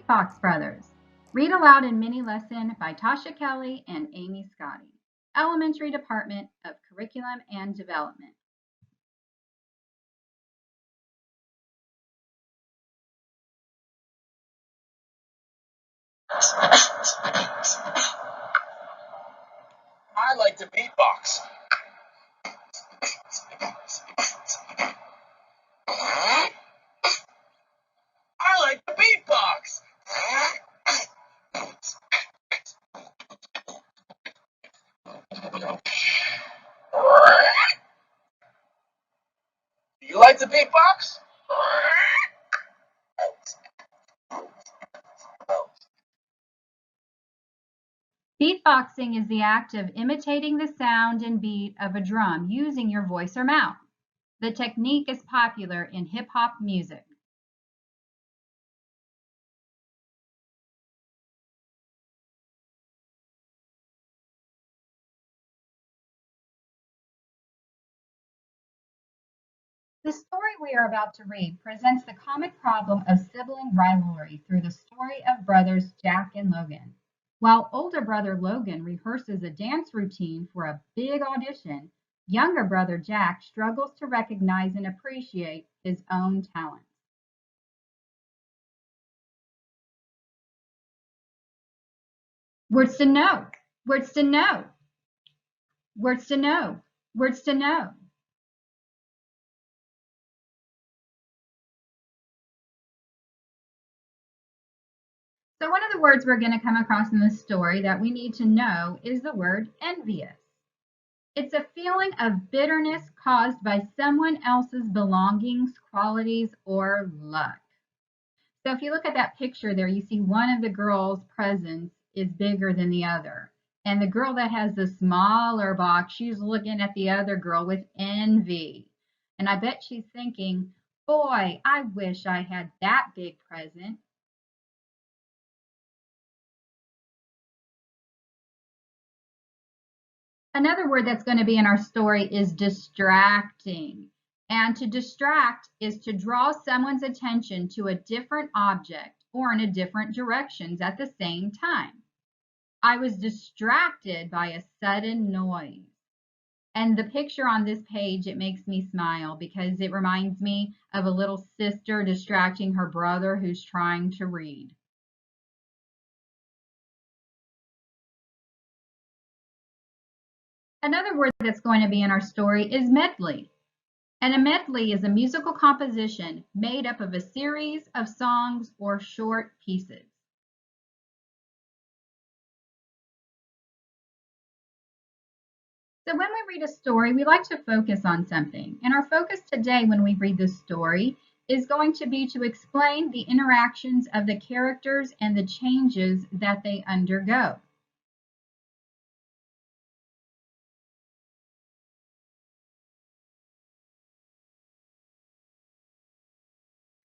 Beatbox Brothers. Read aloud in mini lesson by Tasha Kelly and Amy Schkade, Elementary Department of Curriculum and Development. I like to beatbox. I like to beatbox. Do you like to beatbox? Beatboxing is the act of imitating the sound and beat of a drum using your voice or mouth. The technique is popular in hip-hop music. The story we are about to read presents the comic problem of sibling rivalry through the story of brothers Jack and Logan. While older brother Logan rehearses a dance routine for a big audition, younger brother Jack struggles to recognize and appreciate his own talents. Words to know, words to know, words to know, words to know. So one of the words we're going to come across in this story that we need to know is the word envious. It's a feeling of bitterness caused by someone else's belongings, qualities, or luck. So if you look at that picture there, you see one of the girls' presents is bigger than the other. And the girl that has the smaller box, she's looking at the other girl with envy. And I bet she's thinking, boy, I wish I had that big present. Another word that's going to be in our story is distracting. And to distract is to draw someone's attention to a different object or in a different directions at the same time. I was distracted by a sudden noise. And the picture on this page, it makes me smile because it reminds me of a little sister distracting her brother who's trying to read. Another word that's going to be in our story is medley. And a medley is a musical composition made up of a series of songs or short pieces. So when we read a story, we like to focus on something. And our focus today when we read this story is going to be to explain the interactions of the characters and the changes that they undergo.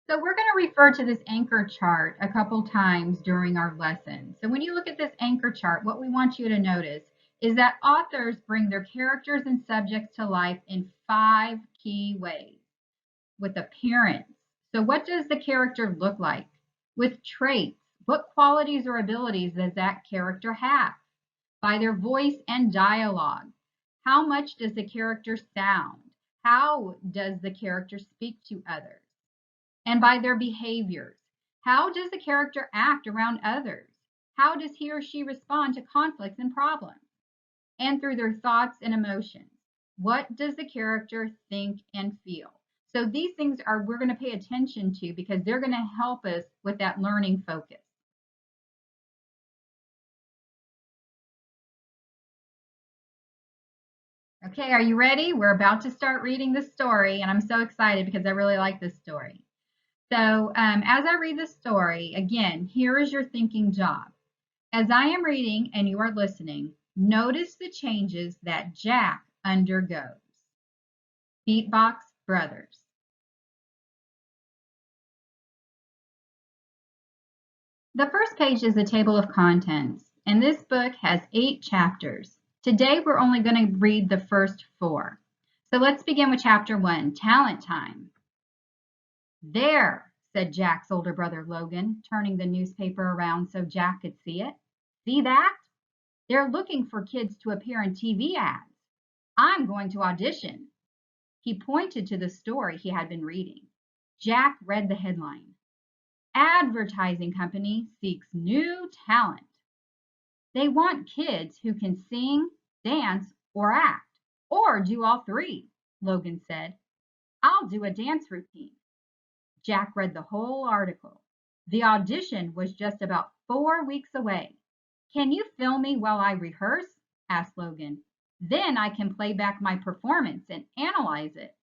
So we're going to refer to this anchor chart a couple times during our lesson. So when you look at this anchor chart, what we want you to notice is that authors bring their characters and subjects to life in 5 key ways. With appearance. So what does the character look like? With traits. What qualities or abilities does that character have? By their voice and dialogue. How much does the character sound? How does the character speak to others? And by their behaviors. How does the character act around others? How does he or she respond to conflicts and problems? And through their thoughts and emotions. What does the character think and feel? So these things are we're going to pay attention to because they're going to help us with that learning focus. Okay, are you ready? We're about to start reading the story, and I'm so excited because I really like this story. So as I read the story, again, here is your thinking job. As I am reading and you are listening, notice the changes that Jack undergoes. Beatbox Brothers. The first page is the table of contents, and this book has 8 chapters. Today we're only going to read the first 4. So let's begin with chapter 1, Talent Time. There, said Jack's older brother Logan, turning the newspaper around so Jack could see it. See that? They're looking for kids to appear in TV ads. I'm going to audition. He pointed to the story he had been reading. Jack read the headline. Advertising company seeks new talent. They want kids who can sing, dance, or act, or do all three, Logan said. I'll do a dance routine. Jack read the whole article. The audition was just about 4 weeks away. Can you film me while I rehearse? Asked Logan. Then I can play back my performance and analyze it.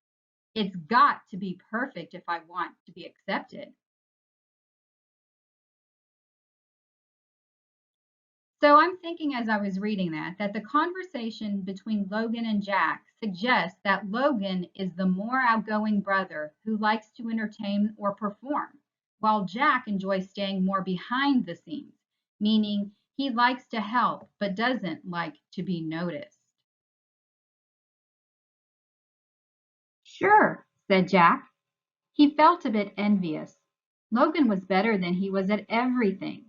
It's got to be perfect if I want to be accepted. So I'm thinking as I was reading that the conversation between Logan and Jack suggests that Logan is the more outgoing brother who likes to entertain or perform, while Jack enjoys staying more behind the scenes, meaning he likes to help but doesn't like to be noticed. Sure, said Jack. He felt a bit envious. Logan was better than he was at everything.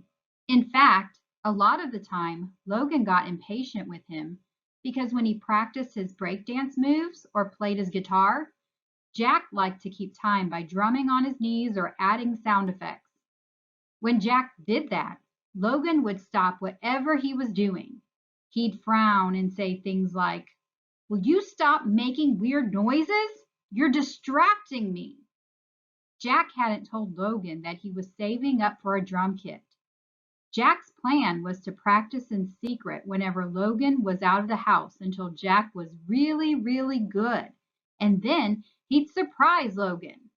In fact, a lot of the time, Logan got impatient with him because when he practiced his breakdance moves or played his guitar, Jack liked to keep time by drumming on his knees or adding sound effects. When Jack did that, Logan would stop whatever he was doing. He'd frown and say things like, "Will you stop making weird noises? You're distracting me." Jack hadn't told Logan that he was saving up for a drum kit. Jack's plan was to practice in secret whenever Logan was out of the house until Jack was really, really good, and then he'd surprise Logan.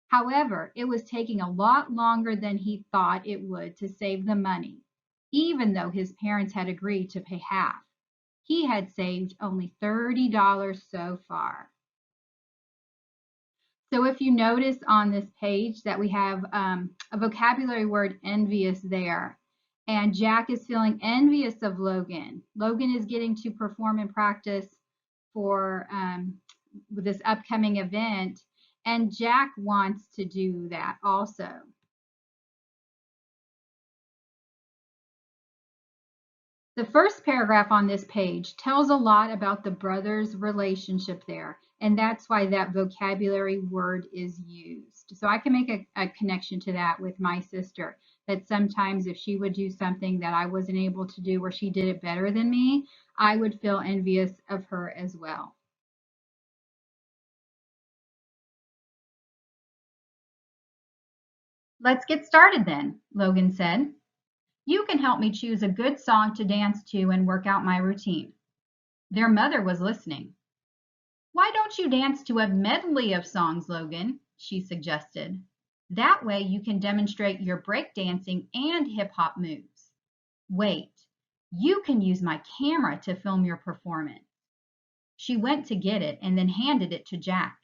However, it was taking a lot longer than he thought it would to save the money, even though his parents had agreed to pay half. He had saved only $30 so far. So if you notice on this page that we have a vocabulary word envious there, and Jack is feeling envious of Logan. Logan is getting to perform and practice for this upcoming event, and Jack wants to do that also. The first paragraph on this page tells a lot about the brothers' relationship there, and that's why that vocabulary word is used. So I can make a connection to that with my sister, that sometimes if she would do something that I wasn't able to do or she did it better than me, I would feel envious of her as well. Let's get started then, Logan said. You can help me choose a good song to dance to and work out my routine. Their mother was listening. Why don't you dance to a medley of songs, Logan? She suggested. That way you can demonstrate your breakdancing and hip-hop moves. Wait, you can use my camera to film your performance. She went to get it and then handed it to Jack.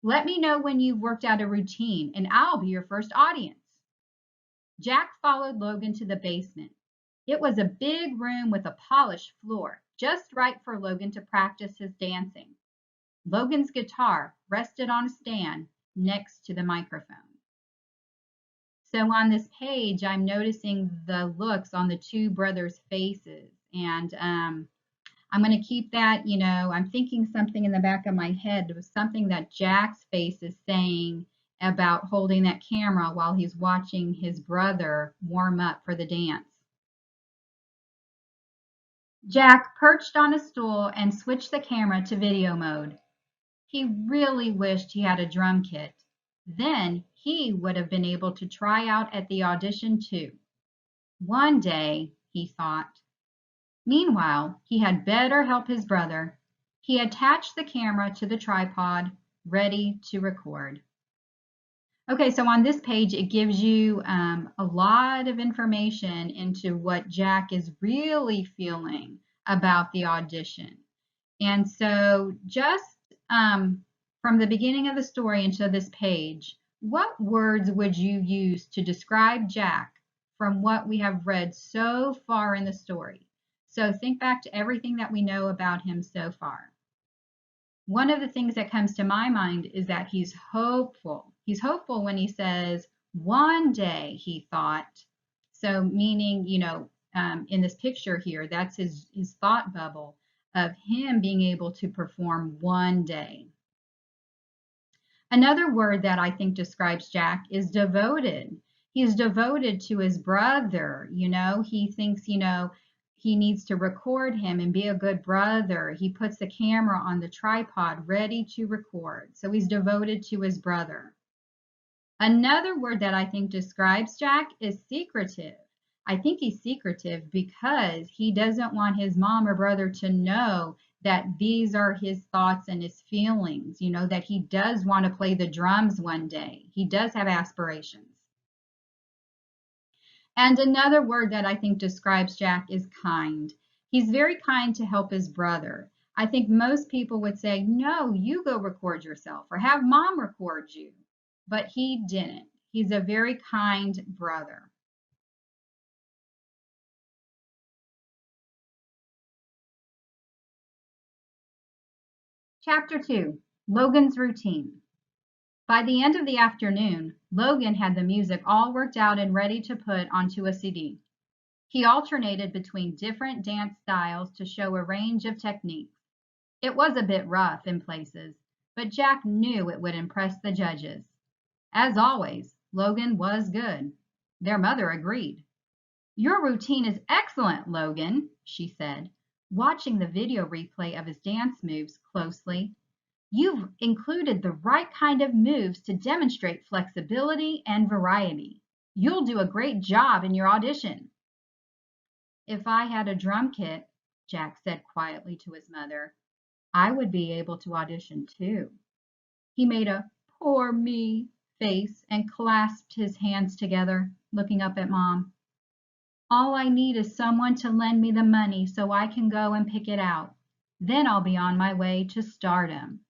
Let me know when you've worked out a routine and I'll be your first audience. Jack followed Logan to the basement. It was a big room with a polished floor, just right for Logan to practice his dancing. Logan's guitar rested on a stand next to the microphone. So on this page, I'm noticing the looks on the two brothers' faces, and I'm going to keep that, I'm thinking something in the back of my head. It was something that Jack's face is saying about holding that camera while he's watching his brother warm up for the dance. Jack perched on a stool and switched the camera to video mode. He really wished he had a drum kit. Then he would have been able to try out at the audition too. One day, he thought. Meanwhile, he had better help his brother. He attached the camera to the tripod, ready to record. Okay, so on this page, it gives you a lot of information into what Jack is really feeling about the audition. And so just from the beginning of the story into this page, what words would you use to describe Jack from what we have read so far in the story? So think back to everything that we know about him so far. One of the things that comes to my mind is that he's hopeful. He's hopeful when he says, One day, he thought. So meaning, in this picture here, that's his thought bubble of him being able to perform one day. Another word that I think describes Jack is devoted. He's devoted to his brother. He thinks, he needs to record him and be a good brother. He puts the camera on the tripod ready to record. So he's devoted to his brother. Another word that I think describes Jack is secretive. I think he's secretive because he doesn't want his mom or brother to know that these are his thoughts and his feelings, that he does want to play the drums one day. He does have aspirations. And another word that I think describes Jack is kind. He's very kind to help his brother. I think most people would say, no, you go record yourself or have mom record you. But he didn't. He's a very kind brother. Chapter 2, Logan's Routine. By the end of the afternoon, Logan had the music all worked out and ready to put onto a CD. He alternated between different dance styles to show a range of techniques. It was a bit rough in places, but Jack knew it would impress the judges. As always, Logan was good. Their mother agreed. "Your routine is excellent, Logan," she said, watching the video replay of his dance moves closely. "You've included the right kind of moves to demonstrate flexibility and variety. You'll do a great job in your audition." "If I had a drum kit," Jack said quietly to his mother, "I would be able to audition too." He made a "poor me" face and clasped his hands together, looking up at Mom. "All I need is someone to lend me the money so I can go and pick it out. Then I'll be on my way to stardom."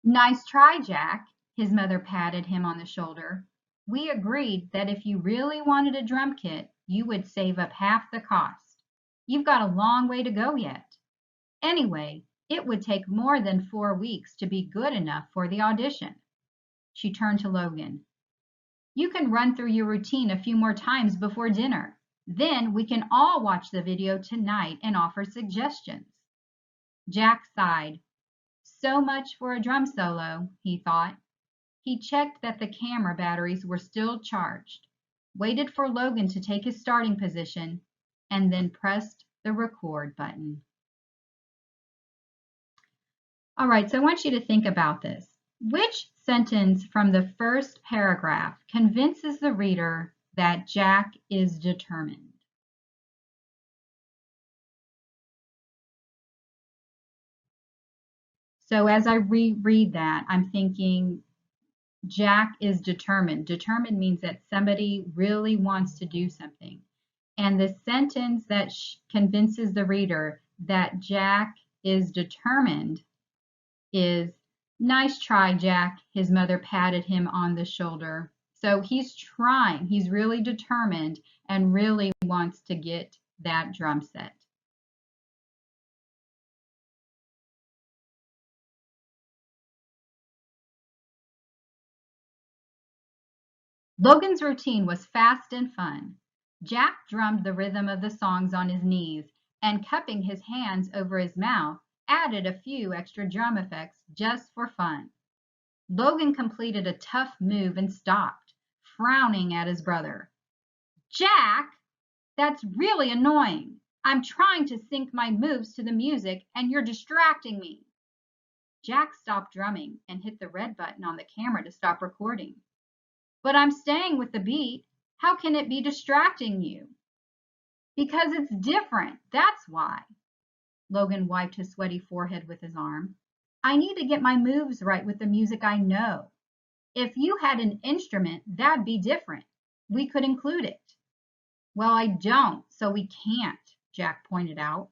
"Nice try, Jack." His mother patted him on the shoulder. "We agreed that if you really wanted a drum kit, you would save up half the cost. You've got a long way to go yet. Anyway, it would take more than 4 weeks to be good enough for the audition." She turned to Logan. "You can run through your routine a few more times before dinner. Then we can all watch the video tonight and offer suggestions." Jack sighed. So much for a drum solo, he thought. He checked that the camera batteries were still charged, waited for Logan to take his starting position, and then pressed the record button. All right, so I want you to think about this. Which sentence from the first paragraph convinces the reader that Jack is determined? So as I reread that, I'm thinking Jack is determined. Determined means that somebody really wants to do something. And the sentence that convinces the reader that Jack is determined is, "Nice try, Jack." His mother patted him on the shoulder. So he's trying. He's really determined and really wants to get that drum set. Logan's routine was fast and fun. Jack drummed the rhythm of the songs on his knees, and cupping his hands over his mouth, added a few extra drum effects just for fun. Logan completed a tough move and stopped, frowning at his brother. "Jack, that's really annoying. I'm trying to sync my moves to the music and you're distracting me." Jack stopped drumming and hit the red button on the camera to stop recording. "But I'm staying with the beat. How can it be distracting you?" "Because it's different, that's why." Logan wiped his sweaty forehead with his arm. "I need to get my moves right with the music I know. If you had an instrument, that'd be different. We could include it." "Well, I don't, so we can't," Jack pointed out.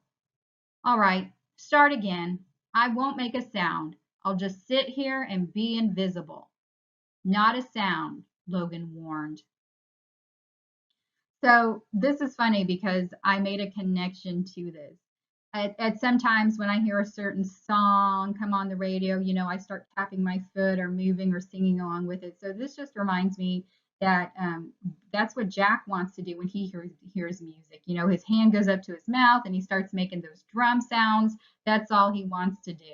"All right, start again. I won't make a sound. I'll just sit here and be invisible." "Not a sound," Logan warned. So this is funny because I made a connection to this. At sometimes when I hear a certain song come on the radio, I start tapping my foot or moving or singing along with it. So this just reminds me that that's what Jack wants to do when he hears music. His hand goes up to his mouth and he starts making those drum sounds. That's all he wants to do.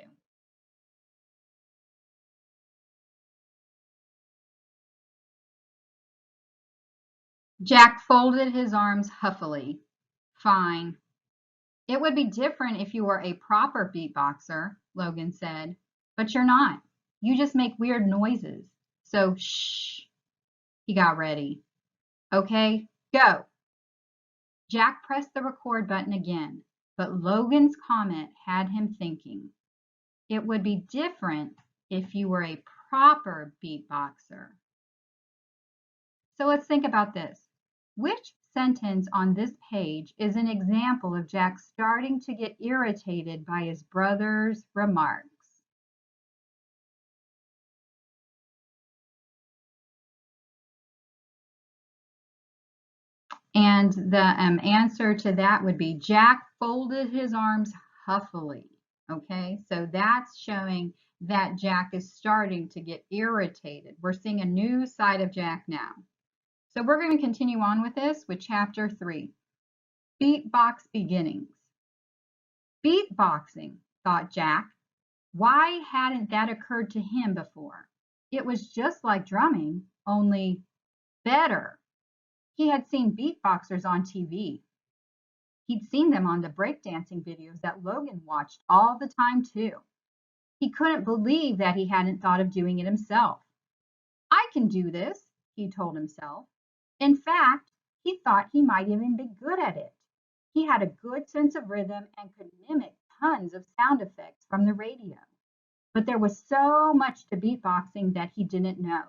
Jack folded his arms huffily. Fine. It would be different if you were a proper beatboxer, Logan said, but you're not. You just make weird noises. So shh. He got ready. Okay, go. Jack pressed the record button again, but Logan's comment had him thinking. It would be different if you were a proper beatboxer. So let's think about this. Which sentence on this page is an example of Jack starting to get irritated by his brother's remarks? And the answer to that would be Jack folded his arms huffily. Okay, so that's showing that Jack is starting to get irritated. We're seeing a new side of Jack now. So we're going to continue on with this with chapter 3, Beatbox Beginnings. Beatboxing, thought Jack. Why hadn't that occurred to him before? It was just like drumming, only better. He had seen beatboxers on TV. He'd seen them on the breakdancing videos that Logan watched all the time too. He couldn't believe that he hadn't thought of doing it himself. I can do this, he told himself. In fact, he thought he might even be good at it. He had a good sense of rhythm and could mimic tons of sound effects from the radio. But there was so much to beatboxing that he didn't know.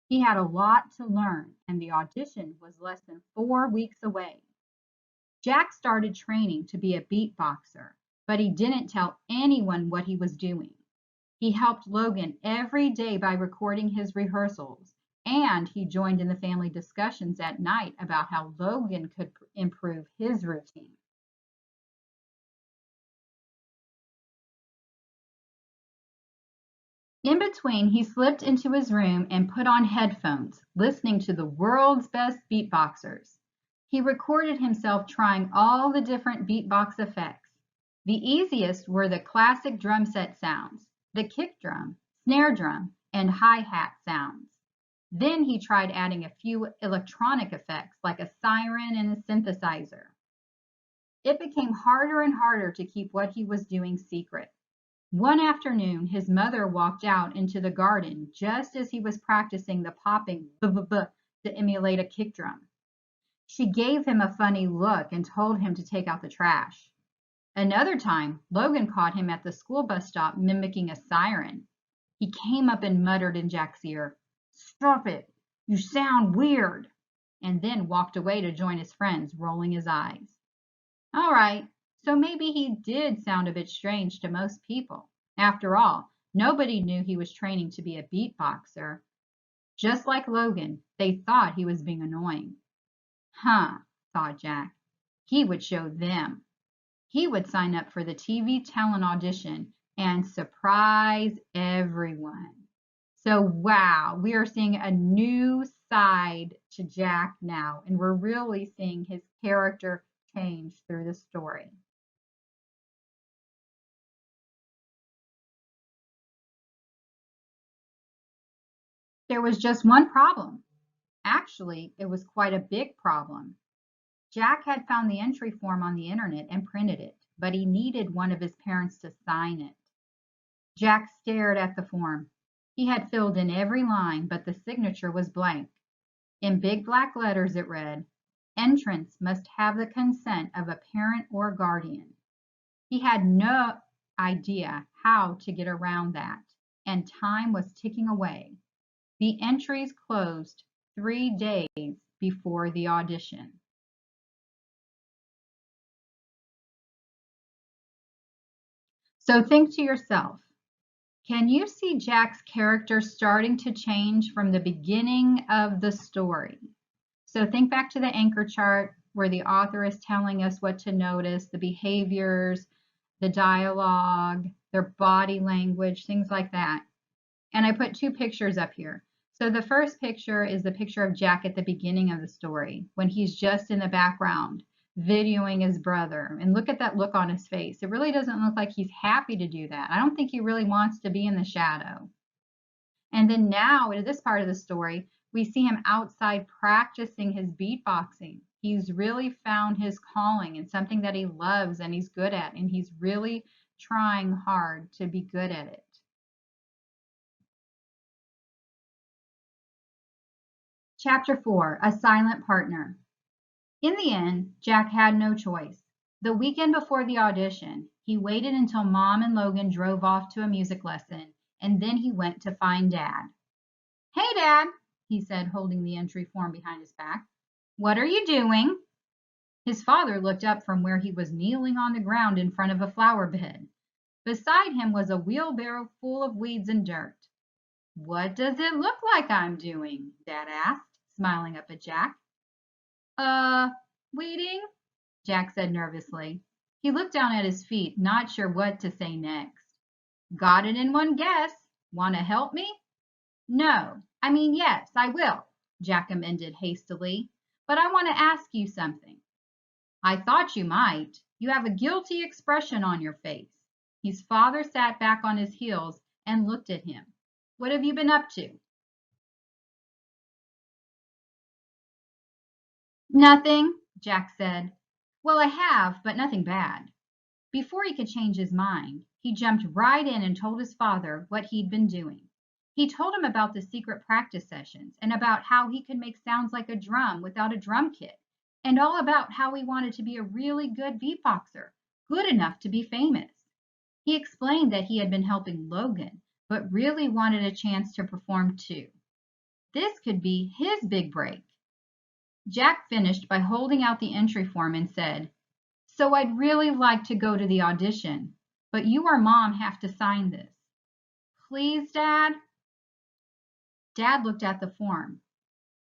He had a lot to learn, and the audition was less than 4 weeks away. Jack started training to be a beatboxer, but he didn't tell anyone what he was doing. He helped Logan every day by recording his rehearsals, and he joined in the family discussions at night about how Logan could improve his routine. In between, he slipped into his room and put on headphones, listening to the world's best beatboxers. He recorded himself trying all the different beatbox effects. The easiest were the classic drum set sounds, the kick drum, snare drum, and hi-hat sounds. Then he tried adding a few electronic effects like a siren and a synthesizer. It became harder and harder to keep what he was doing secret. One afternoon, his mother walked out into the garden just as he was practicing the popping b-b-b to emulate a kick drum. She gave him a funny look and told him to take out the trash. Another time, Logan caught him at the school bus stop mimicking a siren. He came up and muttered in Jack's ear, "Stop it, you sound weird," and then walked away to join his friends, rolling his eyes. All right, so maybe he did sound a bit strange to most people. After all, nobody knew he was training to be a beatboxer. Just like Logan, they thought he was being annoying. Huh, thought Jack. He would show them. He would sign up for the TV talent audition and surprise everyone. So wow, we are seeing a new side to Jack now, and we're really seeing his character change through the story. There was just one problem. Actually, it was quite a big problem. Jack had found the entry form on the internet and printed it, but he needed one of his parents to sign it. Jack stared at the form. He had filled in every line, but the signature was blank. In big black letters it read, "Entrants must have the consent of a parent or guardian." He had no idea how to get around that, and time was ticking away. The entries closed 3 days before the audition. So think to yourself, can you see Jack's character starting to change from the beginning of the story? So think back to the anchor chart where the author is telling us what to notice, the behaviors, the dialogue, their body language, things like that. And I put two pictures up here. So the first picture is the picture of Jack at the beginning of the story when he's just in the background videoing his brother. And look at that look on his face. It really doesn't look like he's happy to do that. I don't think he really wants to be in the shadow. And then now in this part of the story, we see him outside practicing his beatboxing. He's really found his calling and something that he loves and he's good at, and he's really trying hard to be good at it. Chapter 4, A Silent Partner. In the end, Jack had no choice. The weekend before the audition, he waited until Mom and Logan drove off to a music lesson, and then he went to find Dad. "Hey, Dad," he said, holding the entry form behind his back. "What are you doing?" His father looked up from where he was kneeling on the ground in front of a flower bed. Beside him was a wheelbarrow full of weeds and dirt. "What does it look like I'm doing?" Dad asked, smiling up at Jack. Weeding?" Jack said nervously. He looked down at his feet, not sure what to say next. "Got it in one guess. Want to help me?" "No, I mean, yes, I will," Jack amended hastily. "But I want to ask you something." "I thought you might. You have a guilty expression on your face." His father sat back on his heels and looked at him. "What have you been up to?" "Nothing," Jack said. "Well, I have, but nothing bad." Before he could change his mind, he jumped right in and told his father what he'd been doing. He told him about the secret practice sessions and about how he could make sounds like a drum without a drum kit, and all about how he wanted to be a really good beatboxer, good enough to be famous. He explained that he had been helping Logan, but really wanted a chance to perform too. This could be his big break. Jack finished by holding out the entry form and said, "So I'd really like to go to the audition, but you or Mom have to sign this." "Please, Dad?" Dad looked at the form,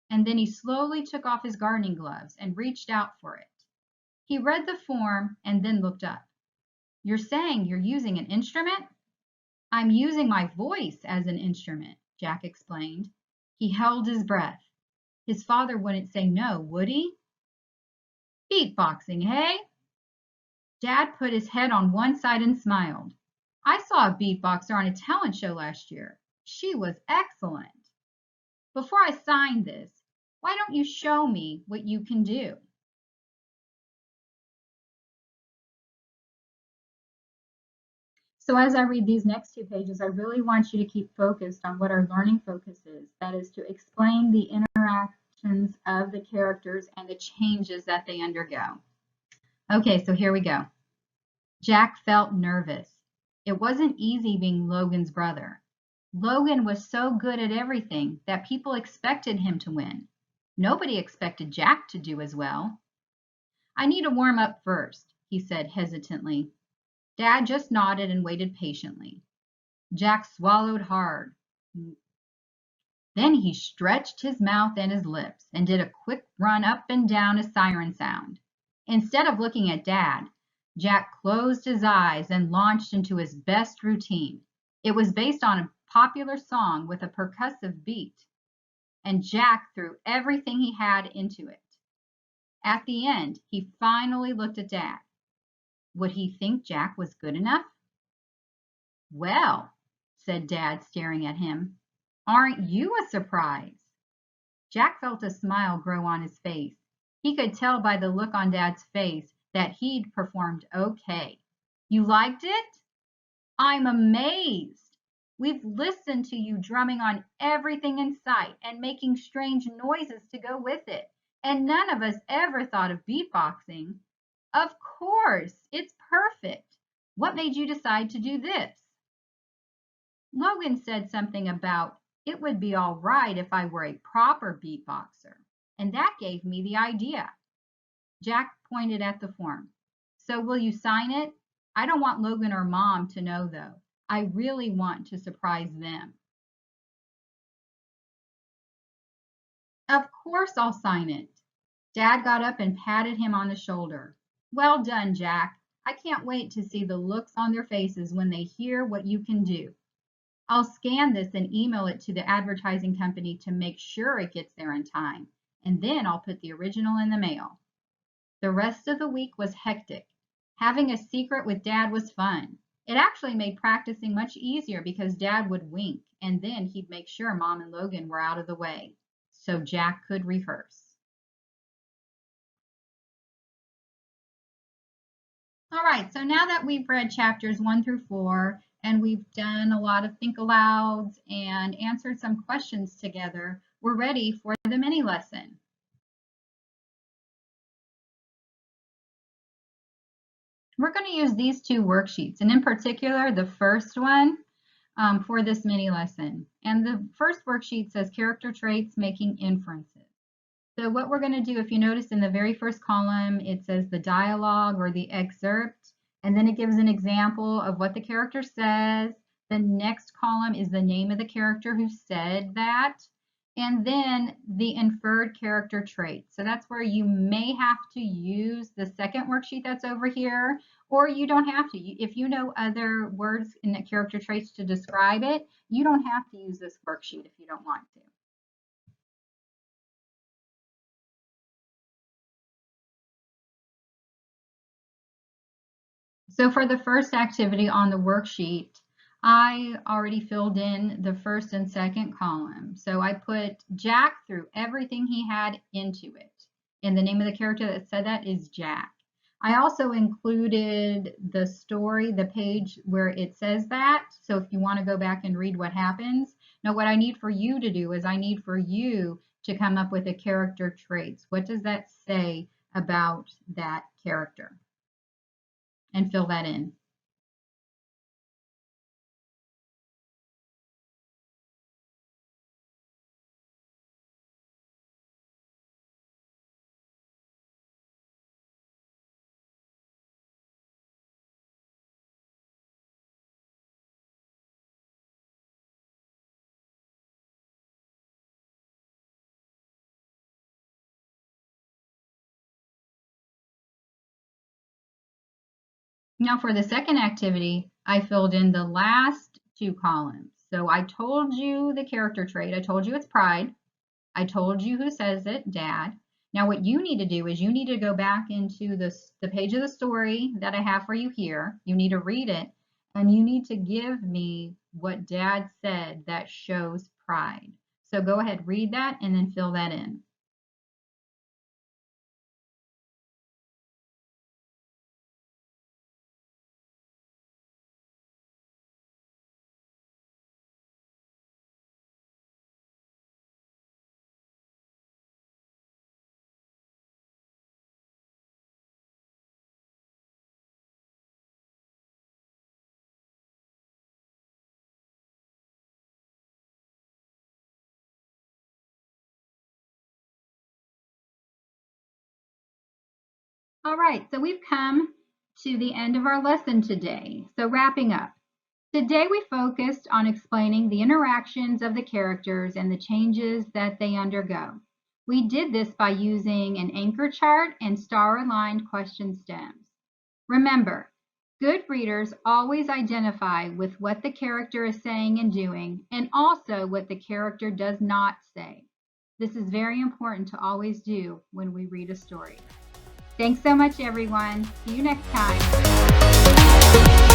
and then he slowly took off his gardening gloves and reached out for it. He read the form and then looked up. "You're saying you're using an instrument?" "I'm using my voice as an instrument," Jack explained. He held his breath. His father wouldn't say no, would he? "Beatboxing, hey?" Dad put his head on one side and smiled. "I saw a beatboxer on a talent show last year. She was excellent. Before I sign this, why don't you show me what you can do?" So as I read these next two pages, I really want you to keep focused on what our learning focus is. That is to explain the interactions of the characters and the changes that they undergo. Okay, so here we go. Jack felt nervous. It wasn't easy being Logan's brother. Logan was so good at everything that people expected him to win. Nobody expected Jack to do as well. "I need to warm up first," he said hesitantly. Dad just nodded and waited patiently. Jack swallowed hard. Then he stretched his mouth and his lips and did a quick run up and down a siren sound. Instead of looking at Dad, Jack closed his eyes and launched into his best routine. It was based on a popular song with a percussive beat, and Jack threw everything he had into it. At the end, he finally looked at Dad. Would he think Jack was good enough? "Well," said Dad, staring at him, "aren't you a surprise?" Jack felt a smile grow on his face. He could tell by the look on Dad's face that he'd performed okay. "You liked it?" "I'm amazed. We've listened to you drumming on everything in sight and making strange noises to go with it, and none of us ever thought of beatboxing." "Of course, it's perfect. What made you decide to do this?" "Logan said something about it would be all right if I were a proper beatboxer, and that gave me the idea." Jack pointed at the form. "So will you sign it? I don't want Logan or Mom to know, though. I really want to surprise them." "Of course I'll sign it." Dad got up and patted him on the shoulder. "Well done, Jack. I can't wait to see the looks on their faces when they hear what you can do. I'll scan this and email it to the advertising company to make sure it gets there in time, and then I'll put the original in the mail. The rest of the week was hectic. Having a secret with Dad was fun. It actually made practicing much easier because Dad would wink, and then he'd make sure Mom and Logan were out of the way, so Jack could rehearse. All right, so now that we've read chapters 1 through 4, and we've done a lot of think alouds and answered some questions together, we're ready for the mini lesson. We're going to use these two worksheets, and in particular, the first one for this mini lesson. And the first worksheet says character traits making inferences. So what we're going to do, if you notice in the very first column, it says the dialogue or the excerpt, and then it gives an example of what the character says. The next column is the name of the character who said that, and then the inferred character traits. So that's where you may have to use the second worksheet that's over here, or you don't have to. If you know other words in the character traits to describe it, you don't have to use this worksheet if you don't want to. So for the first activity on the worksheet, I already filled in the first and second column. So I put Jack through everything he had into it. And the name of the character that said that is Jack. I also included the story, the page where it says that. So if you want to go back and read what happens. Now what I need for you to do is I need for you to come up with a character traits. What does that say about that character? And fill that in. Now for the second activity, I filled in the last two columns. So I told you the character trait. I told you it's pride. I told you who says it, Dad. Now what you need to do is you need to go back into the page of the story that I have for you here. You need to read it, and you need to give me what Dad said that shows pride. So go ahead, read that, and then fill that in. All right, so we've come to the end of our lesson today. So wrapping up. Today we focused on explaining the interactions of the characters and the changes that they undergo. We did this by using an anchor chart and star-aligned question stems. Remember, good readers always identify with what the character is saying and doing, and also what the character does not say. This is very important to always do when we read a story. Thanks so much, everyone. See you next time.